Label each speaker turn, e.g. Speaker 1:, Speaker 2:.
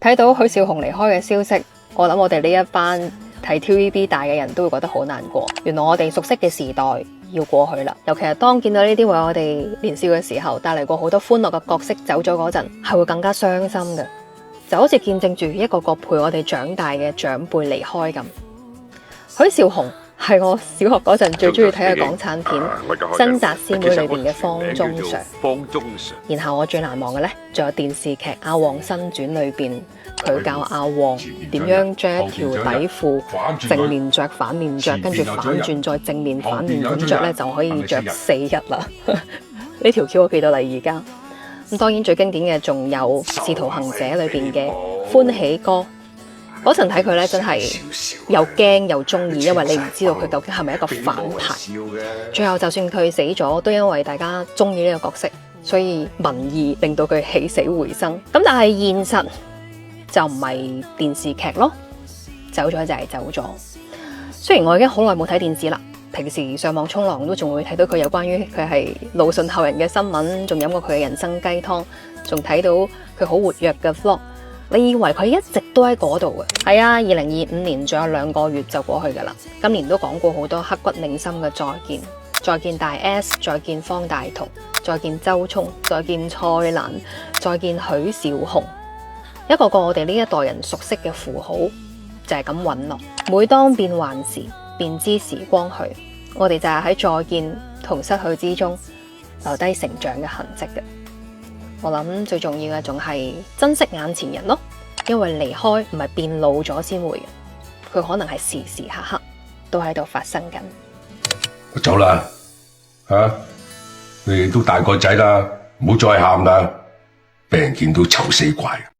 Speaker 1: 睇到許紹雄離開嘅消息，我諗我哋呢一班睇 TVB 大嘅人都會覺得好難過。原來我哋熟悉嘅時代要過去啦，尤其係當見到呢啲為我哋年少嘅時候帶嚟過好多歡樂嘅角色走咗嗰陣，係會更加傷心嘅，就好似見證住一個個陪我哋長大嘅長輩離開咁。許紹雄係我小學嗰陣最中意睇嘅港產片《新紮師妹》裏邊嘅方中信。然後我最難忘嘅呢，仲有電視劇《阿旺新傳》裏邊，佢教阿旺點樣將一條底褲正面着、反面着，跟住反轉再正面反面咁着呢，就可以着4日啦。呢條橋我記到嚟而家。咁當然最經典嘅仲有《使徒行者》裏邊嘅歡喜哥。嗰陣睇佢咧，真係又驚又中意，因為你唔知道佢究竟係咪一個反派。最後就算佢死咗，都因為大家中意呢個角色，所以民意令到佢起死回生。咁但係現實就唔係電視劇咯，走咗就係走咗。雖然我已經好耐冇睇電視啦，平時上網沖浪都仲會睇到佢有關於佢係魯迅後人嘅新聞，仲飲過佢嘅人參雞湯，仲睇到佢好活躍嘅 vlog。你以為佢一直都喺嗰度嘅？係啊，2025年仲有2個月就過去噶啦。今年都講過好多刻骨銘心嘅再見，再見大 S， 再見方大同，再見周聰，再見蔡瀾，再見許紹雄，一個個我哋呢一代人熟悉嘅符號就係咁隕落。每當變幻時，便知時光去。我哋就係喺再見同失去之中留低成長嘅痕跡嘅。我諗最重要嘅仲係珍惜眼前人咯，因為離開唔係變老咗先會嘅，佢可能係時時刻刻都喺度發生緊。
Speaker 2: 我走啦，你哋都大個仔啦，唔好再喊啦，俾人見到醜死怪。